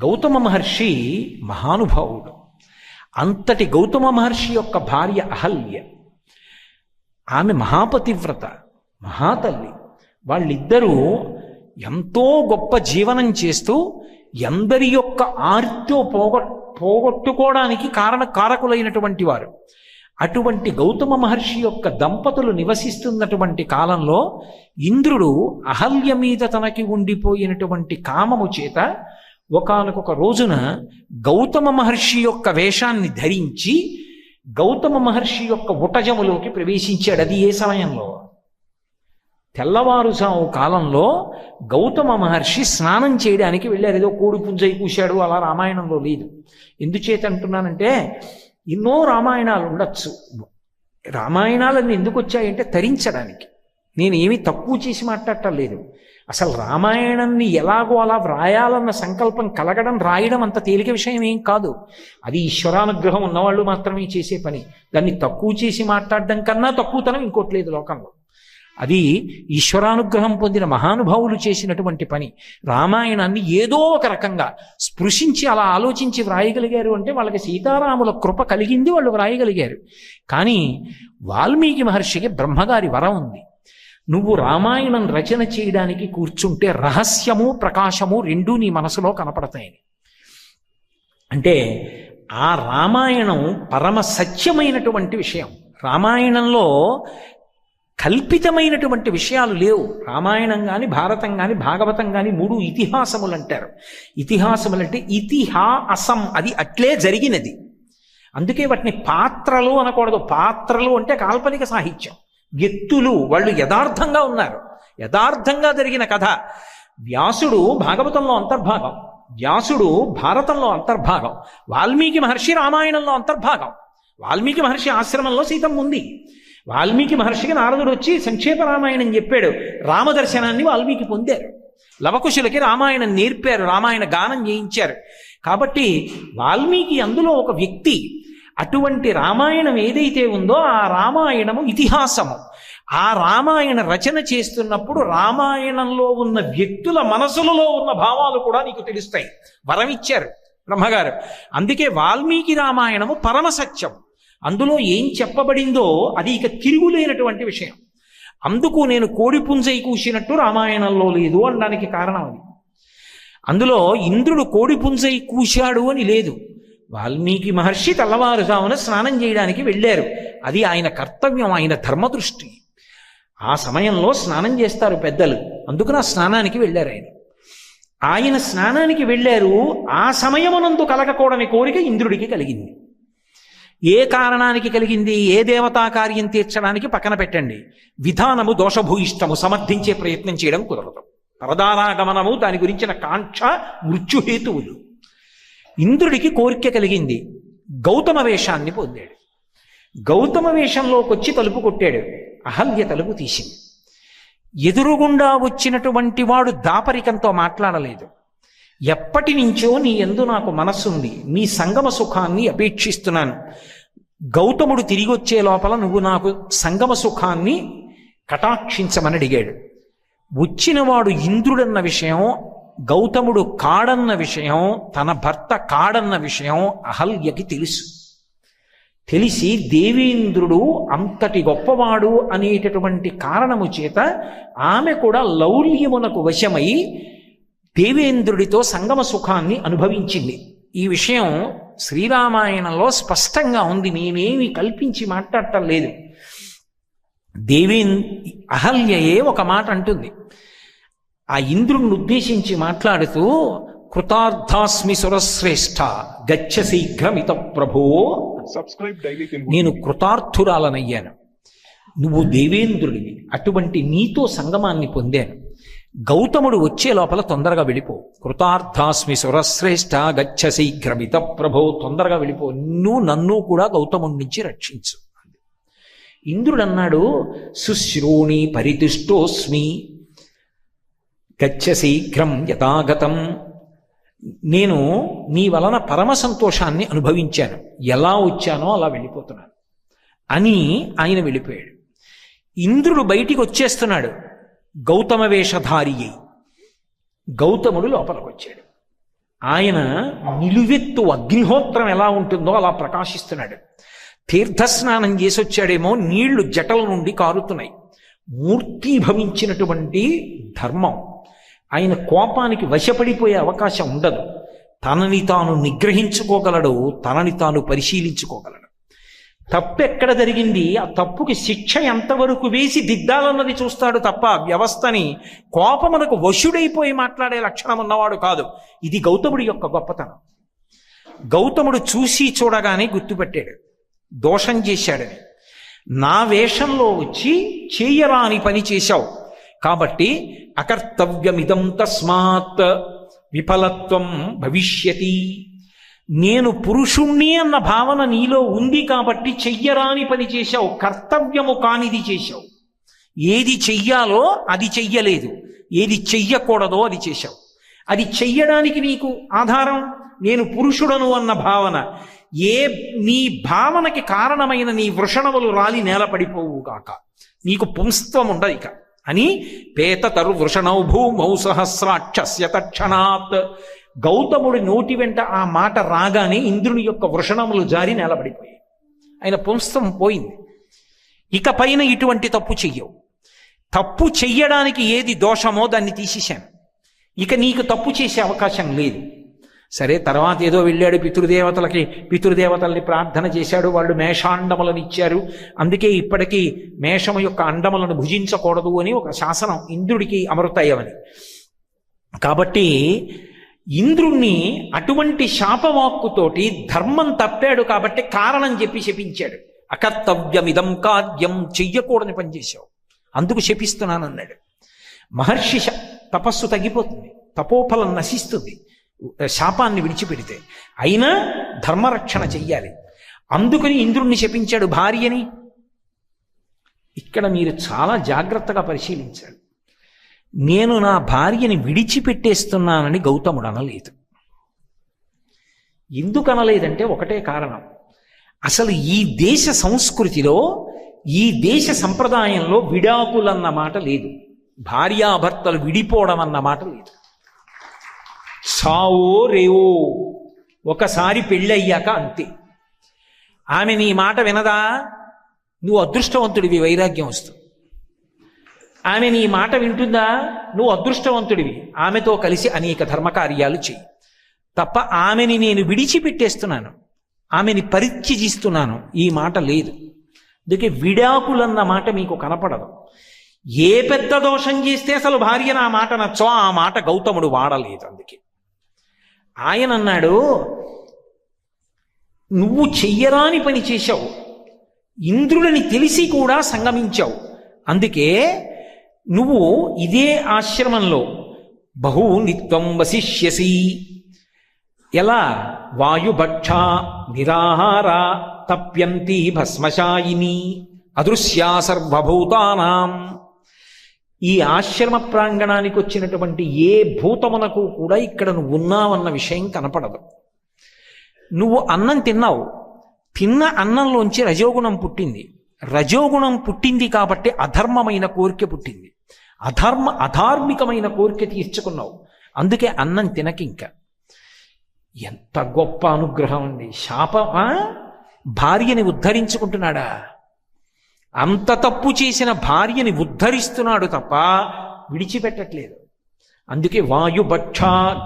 గౌతమ మహర్షి మహానుభావుడు. అంతటి గౌతమ మహర్షి యొక్క భార్య అహల్య, ఆమె మహాపతివ్రత, మహాతల్లి. వాళ్ళిద్దరూ ఎంతో గొప్ప జీవనం చేస్తూ ఎందరి యొక్క ఆర్తో పోగొట్టుకోవడానికి కారకులైనటువంటి వారు. అటువంటి గౌతమ మహర్షి యొక్క దంపతులు నివసిస్తున్నటువంటి కాలంలో ఇంద్రుడు అహల్య మీద తనకి ఉండిపోయినటువంటి కామము చేత ఒకానొక రోజున గౌతమ మహర్షి యొక్క వేషాన్ని ధరించి గౌతమ మహర్షి యొక్క ఉటజములోకి ప్రవేశించాడు. అది ఏ సమయంలో? తెల్లవారుజాము కాలంలో గౌతమ మహర్షి స్నానం చేయడానికి వెళ్ళారు. ఏదో కోడి పుంజై కూశాడు అలా రామాయణంలో లేదు. ఎందుచేత అంటున్నానంటే, ఎన్నో రామాయణాలు ఉండొచ్చు. రామాయణాలన్నీ ఎందుకు వచ్చాయంటే తరించడానికి. నేను ఏమీ తక్కువ చేసి మాట్లాడటం లేదు. అసలు రామాయణాన్ని ఎలాగో అలా వ్రాయాలన్న సంకల్పం కలగడం, రాయడం అంత తేలిక విషయం ఏం కాదు. అది ఈశ్వరానుగ్రహం ఉన్నవాళ్ళు మాత్రమే చేసే పని. దాన్ని తక్కువ చేసి మాట్లాడడం కన్నా తక్కువతనం ఇంకోటి లేదు లోకంలో. అది ఈశ్వరానుగ్రహం పొందిన మహానుభావులు చేసినటువంటి పని. రామాయణాన్ని ఏదో ఒక రకంగా స్పృశించి అలా ఆలోచించి వ్రాయగలిగారు అంటే వాళ్ళకి సీతారాముల కృప కలిగింది, వాళ్ళు వ్రాయగలిగారు. కానీ వాల్మీకి మహర్షికి బ్రహ్మగారి వరం ఉంది. నువ్వు రామాయణం రచన చేయడానికి కూర్చుంటే రహస్యము ప్రకాశము రెండూ నీ మనసులో కనపడతాయని. అంటే ఆ రామాయణం పరమ సత్యమైనటువంటి విషయం. రామాయణంలో కల్పితమైనటువంటి విషయాలు లేవు. రామాయణం కానీ భారతం కానీ భాగవతం కానీ మూడు ఇతిహాసములు అంటారు. ఇతిహాసములంటే ఇతిహాసం, అది అట్లే జరిగినది. అందుకే వాటిని పాత్రలు అనకూడదు. పాత్రలు అంటే కాల్పనిక సాహిత్యం. వ్యక్తులు వాళ్ళు యథార్థంగా ఉన్నారు, యథార్థంగా జరిగిన కథ. వ్యాసుడు భాగవతంలో అంతర్భాగం, వ్యాసుడు భారతంలో అంతర్భాగం, వాల్మీకి మహర్షి రామాయణంలో అంతర్భాగం. వాల్మీకి మహర్షి ఆశ్రమంలో సీతమ్మ ఉంది. వాల్మీకి మహర్షికి నారదుడు వచ్చి సంక్షేప రామాయణం చెప్పాడు. రామదర్శనాన్ని వాల్మీకి పొందారు. లవకుశులకి రామాయణం నేర్పారు, రామాయణ గానం చేయించారు. కాబట్టి వాల్మీకి అందులో ఒక వ్యక్తి. అటువంటి రామాయణం ఏదైతే ఉందో ఆ రామాయణము ఇతిహాసము. ఆ రామాయణ రచన చేస్తున్నప్పుడు రామాయణంలో ఉన్న వ్యక్తుల మనసులలో ఉన్న భావాలు కూడా నీకు తెలుస్తాయి. వరం ఇచ్చారు బ్రహ్మగారు. అందుకే వాల్మీకి రామాయణము పరమసత్యం. అందులో ఏం చెప్పబడిందో అది ఇక తిరుగులేనటువంటి విషయం. అందుకు నేను కోడి పుంజై కూసినట్టు రామాయణంలో లేదు అనడానికి కారణం అది. అందులో ఇంద్రుడు కోడి పుంజై కూశాడు అని లేదు. వాల్మీకి మహర్షి తెల్లవారుజామున స్నానం చేయడానికి వెళ్ళారు. అది ఆయన కర్తవ్యం, ఆయన ధర్మదృష్టి. ఆ సమయంలో స్నానం చేస్తారు పెద్దలు, అందుకని ఆ స్నానానికి వెళ్ళారు. ఆయన స్నానానికి వెళ్ళారు. ఆ సమయమునందు కలగకూడని కోరిక ఇంద్రుడికి కలిగింది. ఏ కారణానికి కలిగింది? ఏ దేవతా కార్యం తీర్చడానికి పక్కన పెట్టండి. విధానము దోషభూయిష్టము, సమర్థించే ప్రయత్నం చేయడం కుదరదు. పరదారాగమనము, దాని గురించిన కాంక్ష మృత్యుహేతువులు. ఇంద్రుడికి కోరిక కలిగింది. గౌతమ వేషాన్ని పొందాడు. గౌతమ వేషంలోకి వచ్చి తలుపు కొట్టాడు. అహల్య తలుపు తీసింది. ఎదురుగుండా వచ్చినటువంటి వాడు దాపరికంతో మాట్లాడలేదు. ఎప్పటి నుంచో నీ యందు నాకు మనస్సుంది, నీ సంగమ సుఖాన్ని అపేక్షిస్తున్నాను. గౌతముడు తిరిగి వచ్చే లోపల నువ్వు నాకు సంగమ సుఖాన్ని కటాక్షించమని అడిగాడు. వచ్చినవాడు ఇంద్రుడన్న విషయం, గౌతముడు కాడన్న విషయం, తన భర్త కాడన్న విషయం అహల్యకి తెలుసు. తెలిసి దేవేంద్రుడు అంతటి గొప్పవాడు అనేటటువంటి కారణము చేత ఆమె కూడా లౌల్యమునకు వశమై దేవేంద్రుడితో సంగమ సుఖాన్ని అనుభవించింది. ఈ విషయం శ్రీరామాయణంలో స్పష్టంగా ఉంది. నేనేమి కల్పించి మాట్లాడటం లేదు. అహల్యయే ఒక మాట అంటుంది. ఆ ఇంద్రుడిని ఉద్దేశించి మాట్లాడుతూ, కృతార్థాస్మి సురశ్రేష్ఠ గచ్చ శీఘ్రమిత ప్రభో. నేను కృతార్థురాలనయ్యాను, నువ్వు దేవేంద్రుడివి, అటువంటి నీతో సంగమాన్ని పొందాను. గౌతముడు వచ్చే లోపల తొందరగా వెళ్ళిపో. కృతార్థాస్మి సురశ్రేష్ఠ గచ్చ శీఘ్రమిత ప్రభో, తొందరగా వెళ్ళిపో, నువ్వు నన్ను కూడా గౌతముడి నుంచి రక్షించు. ఇంద్రుడు అన్నాడు, శుశ్రూణి పరితుష్టోస్మి గచ్చ శీఘ్రం యథాగతం. నేను నీ వలన పరమ సంతోషాన్ని అనుభవించాను, ఎలా వచ్చానో అలా వెళ్ళిపోతున్నాను అని ఆయన వెళ్ళిపోయాడు. ఇంద్రుడు బయటికి వచ్చేస్తున్నాడు గౌతమ వేషధారి అయి. గౌతముడు లోపలికి వచ్చాడు. ఆయన నిలువెత్తు అగ్నిహోత్రం ఎలా ఉంటుందో అలా ప్రకాశిస్తున్నాడు. తీర్థస్నానం చేసి వచ్చాడేమో, నీళ్లు జటల నుండి కారుతున్నాయి. మూర్తీభవించినటువంటి ధర్మం. ఆయన కోపానికి వశపడిపోయే అవకాశం ఉండదు. తనని తాను నిగ్రహించుకోగలడు, తనని తాను పరిశీలించుకోగలడు. తప్పు ఎక్కడ జరిగింది, ఆ తప్పుకి శిక్ష ఎంతవరకు వేసి దిద్దాలన్నది చూస్తాడు తప్ప వ్యవస్థని కోపమునకు వశుడైపోయి మాట్లాడే లక్షణం ఉన్నవాడు కాదు. ఇది గౌతముడి యొక్క గొప్పతనం. గౌతముడు చూసి చూడగానే గుర్తుపెట్టాడు, దోషం చేశాడని. నా వేషంలో వచ్చి చేయరాని పని చేశావు కాబట్టి అకర్తవ్యమిదం తస్మాత్ విఫలత్వం భవిష్యతి. నేను పురుషుణ్ణి అన్న భావన నీలో ఉంది కాబట్టి చెయ్యరాని పని చేశావు, కర్తవ్యము కానిది చేశావు. ఏది చెయ్యాలో అది చెయ్యలేదు, ఏది చెయ్యకూడదో అది చేశావు. అది చెయ్యడానికి నీకు ఆధారం నేను పురుషుడను అన్న భావన. నీ భావనకి కారణమైన నీ వృషణములు రాలి నేల పడిపోవుగాక, నీకు పుంస్త్వం ఉండదు ఇక అని పేతతరు వృషణౌ భూమౌ సహస్రాక్షస్య తక్షణాత్. గౌతముడి నోటి వెంట ఆ మాట రాగానే ఇంద్రుని యొక్క వృషణములు జారి నేలబడిపోయాయి. ఆయన పుంస్త్వం పోయింది. ఇక పైన ఇటువంటి తప్పు చెయ్యవు. తప్పు చెయ్యడానికి ఏది దోషమో దాన్ని తీసేశాను, ఇక నీకు తప్పు చేసే అవకాశం లేదు. సరే, తర్వాత ఏదో వెళ్ళాడు పితృదేవతల్ని ప్రార్థన చేశాడు, వాళ్ళు మేషాండములను ఇచ్చారు, అందుకే ఇప్పటికీ మేషము యొక్క అండములను భుజించకూడదు అని ఒక శాసనం ఇంద్రుడికి అమరుతాయమని. కాబట్టి ఇంద్రుణ్ణి అటువంటి శాపవాక్కుతోటి ధర్మం తప్పాడు కాబట్టి కారణం చెప్పి శపించాడు. అకర్తవ్యమిదం కార్యం, చెయ్యకూడని పనిచేశావు, అందుకు శపిస్తున్నానన్నాడు. మహర్షి తపస్సు తగ్గిపోతుంది, తపోఫలం నశిస్తుంది శాపాన్ని విడిచిపెడితే. అయినా ధర్మరక్షణ చెయ్యాలి, అందుకని ఇంద్రుణ్ణి శపించాడు భార్యని. ఇక్కడ మీరు చాలా జాగ్రత్తగా పరిశీలించాలి. నేను నా భార్యని విడిచిపెట్టేస్తున్నానని గౌతముడు అనలేదు. ఎందుకు అనలేదంటే ఒకటే కారణం, అసలు ఈ దేశ సంస్కృతిలో, ఈ దేశ సంప్రదాయంలో విడాకులన్న మాట లేదు, భార్యాభర్తలు విడిపోవడం అన్న మాట లేదు. సావో రేవో, ఒకసారి పెళ్ళయ్యాక అంతే. ఆమె నీ మాట వినదా, నువ్వు అదృష్టవంతుడివి, వైరాగ్యం వస్తుంది. ఆమె నీ మాట వింటుందా, నువ్వు అదృష్టవంతుడివి, ఆమెతో కలిసి అనేక ధర్మకార్యాలు చెయ్యి. తప్ప ఆమెని నేను విడిచిపెట్టేస్తున్నాను, ఆమెని పరిత్యజిస్తున్నాను, ఈ మాట లేదు. అందుకే విడాకులన్న మాట మీకు కనపడదు. ఏ పెద్ద దోషం చేస్తే అసలు భార్య నా మాట నచ్చో ఆ మాట గౌతముడు వాడలేదు. అందుకే ఆయన అన్నాడు, నువ్వు చెయ్యరాని పని చేశావు, ఇంద్రుడిని తెలిసి కూడా సంగమించావు, అందుకే నువ్వు ఇదే ఆశ్రమంలో బహు నిత్వం వసిష్యసి. ఎలా? వాయుభక్ష నిరాహార తప్యంతి భస్మశాయిని అదృశ్యా సర్వభూతానాం. ఈ ఆశ్రమ ప్రాంగణానికి వచ్చినటువంటి ఏ భూతమునకు కూడా ఇక్కడ నువ్వు ఉన్నావన్న విషయం కనపడదు. నువ్వు అన్నం తిన్నావు, తిన్న అన్నంలోంచి రజోగుణం పుట్టింది, రజోగుణం పుట్టింది కాబట్టి అధర్మమైన కోరిక పుట్టింది, అధార్మికమైన కోరిక తీర్చుకున్నావు, అందుకే అన్నం తినకింక. ఎంత గొప్ప అనుగ్రహం అండి! భార్యని ఉద్ధరించుకుంటున్నాడా? అంత తప్పు చేసిన భార్యని ఉద్ధరిస్తున్నాడు తప్ప విడిచిపెట్టట్లేదు. అందుకే వాయుభక్ష,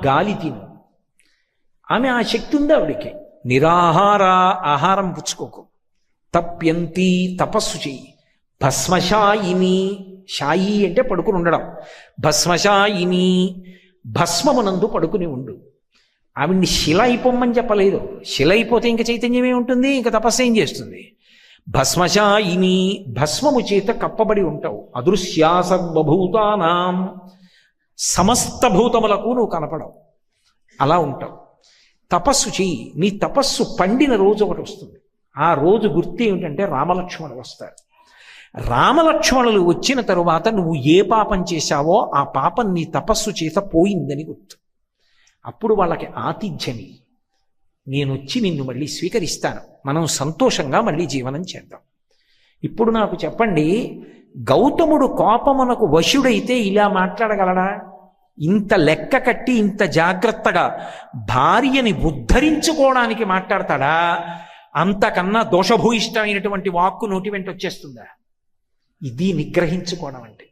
గాలి తిను. ఆమె ఆ శక్తి ఉంది ఆవిడికి. నిరాహార, ఆహారం పుచ్చుకోకు. తప్యంతి, తపస్సు చెయ్యి. భస్మశాయిని, షాయి అంటే పడుకుని ఉండడం, భస్మశాయిని భస్మమునందు పడుకుని ఉండు. ఆవిడ్ని శిల అయిపోమ్మని చెప్పలేదు, శిల అయిపోతే ఇంక చైతన్యమే ఉంటుంది, ఇంక తపస్సు ఏం చేస్తుంది? భస్మశాయిని, భస్మము చేత కప్పబడి ఉంటావు. అదృశ్యా సర్వభూతానాం, సమస్త భూతములకు నువ్వు కనపడవు, అలా ఉంటావు. తపస్సు చెయ్యి. నీ తపస్సు పండిన రోజు ఒకటి వస్తుంది. ఆ రోజు గుర్తు ఏమిటంటే రామలక్ష్మణులు వస్తారు. రామలక్ష్మణులు వచ్చిన తరువాత నువ్వు ఏ పాపం చేశావో ఆ పాపం నీ తపస్సు చేత పోయిందని గుర్తు. అప్పుడు వాళ్ళకి ఆతిథ్యమి, నేను వచ్చి నిన్ను మళ్ళీ స్వీకరిస్తాను, మనం సంతోషంగా మళ్ళీ జీవనం చేద్దాం. ఇప్పుడు నాకు చెప్పండి, గౌతముడు కోపమునకు వశుడైతే ఇలా మాట్లాడగలడా? ఇంత లెక్క కట్టి ఇంత జాగ్రత్తగా భార్యని ఉద్ధరించుకోవడానికి మాట్లాడతాడా? అంతకన్నా దోషభూయిష్టమైనటువంటి వాక్కు నోటి వెంట వచ్చేస్తుందా? ఇది నిగ్రహించుకోవడం అంటే.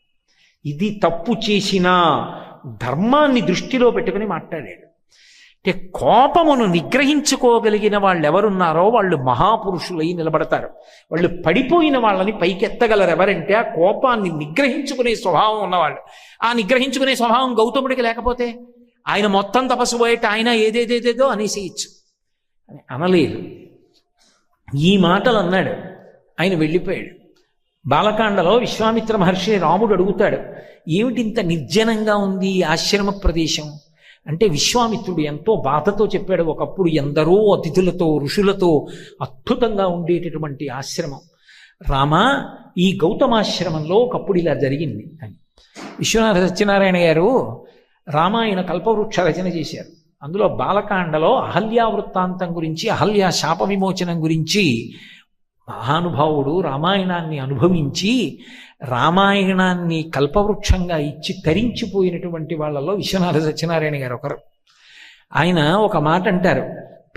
ఇది తప్పు చేసినా ధర్మాన్ని దృష్టిలో పెట్టుకుని మాట్లాడాడు. అంటే కోపమును నిగ్రహించుకోగలిగిన వాళ్ళు ఎవరున్నారో వాళ్ళు మహాపురుషులై నిలబడతారు. వాళ్ళు పడిపోయిన వాళ్ళని పైకెత్తగలరు ఎవరంటే ఆ కోపాన్ని నిగ్రహించుకునే స్వభావం ఉన్నవాళ్ళు. ఆ నిగ్రహించుకునే స్వభావం గౌతముడికి లేకపోతే ఆయన మొత్తం తపస్సు పోయేట ఆయన ఏదేదేదేదో అనేసేయచ్చు అని అనలేదు. ఈ మాటలు అన్నాడు, ఆయన వెళ్ళిపోయాడు. బాలకాండలో విశ్వామిత్ర మహర్షి రాముడు అడుగుతాడు, ఏమిటి ఇంత నిర్జనంగా ఉంది ఈ ఆశ్రమ ప్రదేశం అంటే, విశ్వామిత్రుడు ఎంతో బాధతో చెప్పాడు, ఒకప్పుడు ఎందరో అతిథులతో ఋషులతో అద్భుతంగా ఉండేటటువంటి ఆశ్రమం రామా, ఈ గౌతమాశ్రమంలో ఒకప్పుడు ఇలా జరిగింది అని. విశ్వనాథ సత్యనారాయణ గారు రామాయణ కల్పవృక్ష రచన చేశారు. అందులో బాలకాండలో అహల్యా వృత్తాంతం గురించి, అహల్యా శాప విమోచనం గురించి మహానుభావుడు రామాయణాన్ని అనుభవించి రామాయణాన్ని కల్పవృక్షంగా ఇచ్చి తరించిపోయినటువంటి వాళ్ళలో విశ్వనాథ సత్యనారాయణ గారు ఒకరు. ఆయన ఒక మాట అంటారు,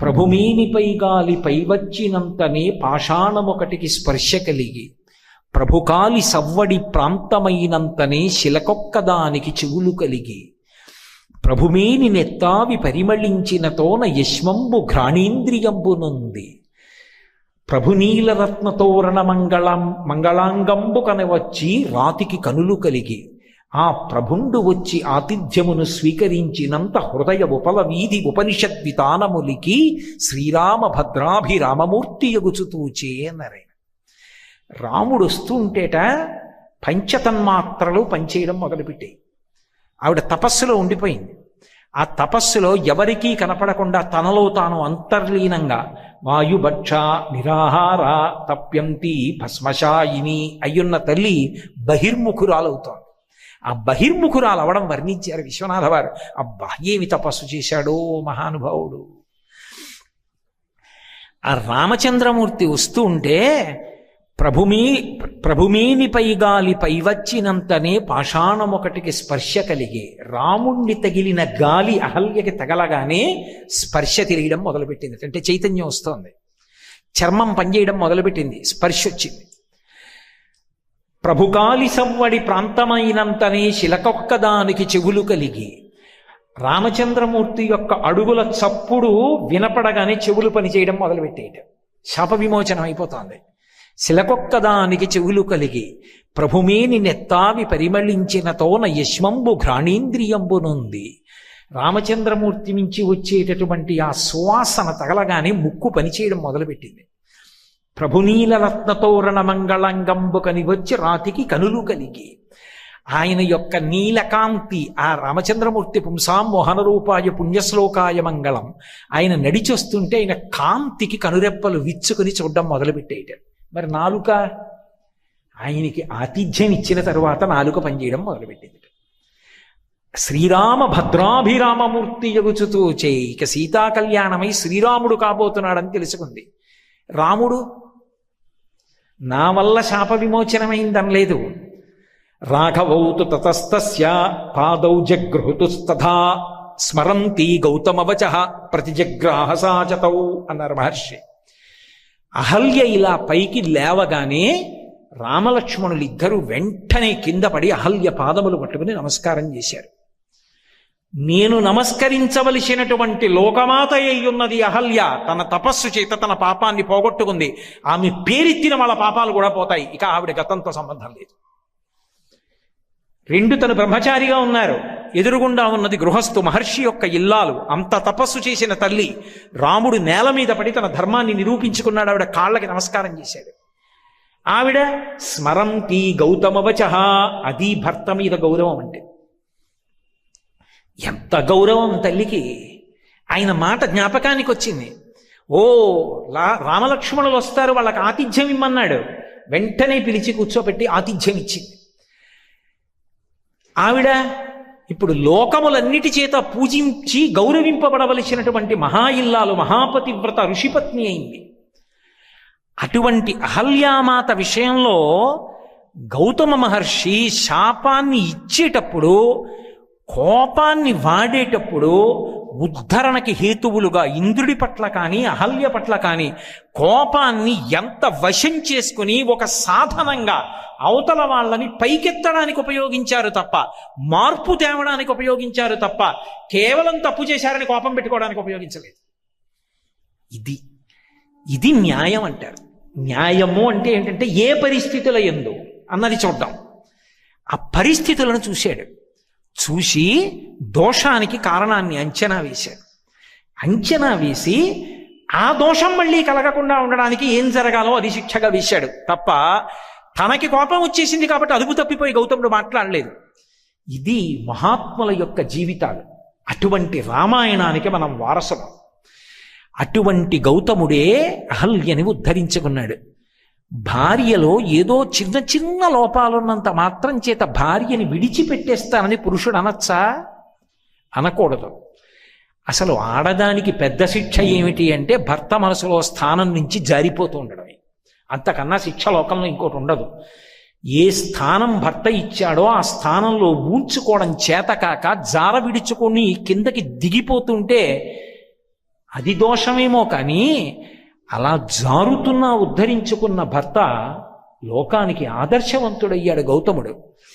ప్రభుమేనిపై గాలి పైవచ్చినంతనే పాషాణమొకటికి స్పర్శ కలిగి, ప్రభుకాలి సవ్వడి ప్రాంతమైనంతనే శిలకొక్కదానికి చెవులు కలిగి, ప్రభుమేని నెత్తావి పరిమళించినతోన యశ్మంబు ఘ్రాణేంద్రియంబునుంది, ప్రభునీలరత్నతోరణ మంగళాంగంబు కనవచ్చి రాతికి కనులు కలిగి, ఆ ప్రభుండు వచ్చి ఆతిథ్యమును స్వీకరించినంత హృదయ ఉపల వీధి ఉపనిషద్వితానములికి శ్రీరామ భద్రాభిరామమూర్తి యగుచుతూచే అన్నారాయణ. రాముడు వస్తుంటేట పంచతన్మాత్రలు పనిచేయడం మొదలుపెట్టాయి. ఆవిడ తపస్సులో ఉండిపోయింది. ఆ తపస్సులో ఎవరికీ కనపడకుండా తనలో తాను అంతర్లీనంగా వాయుభక్ష నిరాహార తప్యంతి భస్మశాయిని అయ్యున్న తల్లి బహిర్ముఖురాలవుతోంది. ఆ బహిర్ముఖురాలు అవడం వర్ణించారు విశ్వనాథ వారు. అబ్బా, ఏమి తపస్సు చేశాడో మహానుభావుడు. ఆ రామచంద్రమూర్తి వస్తూ ఉంటే ప్రభుమేనిపై గాలి పైవచ్చినంతనే పాషాణమొకటికి స్పర్శ కలిగే, రాముణ్ణి తగిలిన గాలి అహల్యకి తగలగానే స్పర్శ తెలియడం మొదలుపెట్టింది. అంటే చైతన్యం వస్తోంది, చర్మం పనిచేయడం మొదలుపెట్టింది, స్పర్శ వచ్చింది. ప్రభుకాలి సవ్వడి ప్రాంతమైనంతనే శిలకొక్కదానికి చెవులు కలిగి, రామచంద్రమూర్తి యొక్క అడుగుల చప్పుడు వినపడగానే చెవులు పనిచేయడం మొదలుపెట్టేయటం, శాప విమోచనం అయిపోతోంది. శిలకొక్కదానికి చెవులు కలిగి, ప్రభుమేని నెత్తావి పరిమళించినతోన యశ్మంబు ఘ్రాణేంద్రియంబునుంది, రామచంద్రమూర్తి నుంచి వచ్చేటటువంటి ఆ సువాసన తగలగానే ముక్కు పనిచేయడం మొదలుపెట్టింది. ప్రభునీలరత్నతోరణ మంగళంగంబు కనివచ్చి రాతికి కనులు కలిగి, ఆయన యొక్క నీలకాంతి, ఆ రామచంద్రమూర్తి పుంసాం మోహన రూపాయ పుణ్యశ్లోకాయ మంగళం, ఆయన నడిచొస్తుంటే ఆయన కాంతికి కనురెప్పలు విచ్చుకుని చూడడం మొదలుపెట్టేయటం. మరి నాలుక, ఆయనకి ఆతిథ్యం ఇచ్చిన తరువాత నాలుక పనిచేయడం మొదలుపెట్టింది. శ్రీరామ భద్రాభిరామమూర్తి యగుచుతూ చేయి, ఇక సీతా కళ్యాణమై శ్రీరాముడు కాబోతున్నాడని తెలుసుకుంది. రాముడు నా వల్ల శాప విమోచనమైందనలేదు. రాఘవౌతు తతస్తస్య పాదౌ జగృహుతుస్తథా స్మరంతి గౌతమవచః ప్రతిజగ్రాహ సాచతౌ అన్నారు మహర్షి. అహల్య ఇలా పైకి లేవగానే రామలక్ష్మణులు ఇద్దరూ వెంటనే కింద పడి అహల్య పాదములు పట్టుకుని నమస్కారం చేశారు. నేను నమస్కరించవలసినటువంటి లోకమాత అయ్యున్నది అహల్య, తన తపస్సు చేత తన పాపాన్ని పోగొట్టుకుంది. ఆమె పేరెత్తిన వాళ్ళ పాపాలు కూడా పోతాయి, ఇక ఆవిడ గతంతో సంబంధం లేదు. రెండు, తను బ్రహ్మచారిగా ఉన్నారు, ఎదురుగుండా ఉన్నది గృహస్థు మహర్షి యొక్క ఇల్లాలు, అంత తపస్సు చేసిన తల్లి. రాముడు నేల మీద పడి తన ధర్మాన్ని నిరూపించుకున్నాడు, ఆవిడ కాళ్ళకి నమస్కారం చేశాడు. ఆవిడ స్మరంతి గౌతమవచః, అది భర్త మీద గౌరవం అంటే. ఎంత గౌరవం తల్లికి! ఆయన మాట జ్ఞాపకానికి వచ్చింది. ఓ రామలక్ష్మణులు వస్తారు, వాళ్ళకి ఆతిథ్యం ఇమ్మన్నాడు. వెంటనే పిలిచి కూర్చోబెట్టి ఆతిథ్యం ఇచ్చింది. ఆవిడ ఇప్పుడు లోకములన్నిటి చేత పూజించి గౌరవింపబడవలసినటువంటి మహా ఇల్లాలు, మహాపతివ్రత ఋషిపత్ని అయింది. అటువంటి అహల్యామాత విషయంలో గౌతమ మహర్షి శాపాన్ని ఇచ్చేటప్పుడు కోపాన్ని వాడేటప్పుడు ఉద్ధరణకి హేతువులుగా ఇంద్రుడి పట్ల కానీ అహల్య పట్ల కానీ కోపాన్ని ఎంత వశం చేసుకుని ఒక సాధనంగా అవతల వాళ్ళని పైకెత్తడానికి ఉపయోగించారు తప్ప, మార్పు తేవడానికి ఉపయోగించారు తప్ప, కేవలం తప్పు చేశారని కోపం పెట్టుకోవడానికి ఉపయోగించలేదు. ఇది ఇది న్యాయం అంటారు. న్యాయము అంటే ఏంటంటే ఏ పరిస్థితుల యందు అన్నది చూద్దాం. ఆ పరిస్థితులను చూశాడు. చూసి దోషానికి కారణాన్ని అంచనా వేశాడు. అంచనా వేసి ఆ దోషం మళ్ళీ కలగకుండా ఉండడానికి ఏం జరగాలో అది శిక్షగా వేశాడు తప్ప తనకి కోపం వచ్చేసింది కాబట్టి అదుపు తప్పిపోయి గౌతముడు మాట్లాడలేదు. ఇది మహాత్ముల యొక్క జీవితాలు. అటువంటి రామాయణానికి మనం వారసులం. అటువంటి గౌతముడే అహల్యని ఉద్ధరించుకున్నాడు. భార్యలో ఏదో చిన్న చిన్న లోపాలున్నంత మాత్రం చేత భార్యని విడిచిపెట్టేస్తానని పురుషుడు అనొచ్చా? అనకూడదు. అసలు ఆడదానికి పెద్ద శిక్ష ఏమిటి అంటే భర్త మనసులో స్థానం నుంచి జారిపోతూ ఉండడమే. అంతకన్నా శిక్ష లోకంలో ఇంకోటి ఉండదు. ఏ స్థానం భర్త ఇచ్చాడో ఆ స్థానంలో ఊంచుకోవడం చేతకాక జార విడుచుకొని కిందకి దిగిపోతుంటే అది దోషమేమో కానీ అలా జారుతున్నా ఉద్ధరించుకున్న భర్త లోకానికి ఆదర్శవంతుడయ్యాడు గౌతముడు.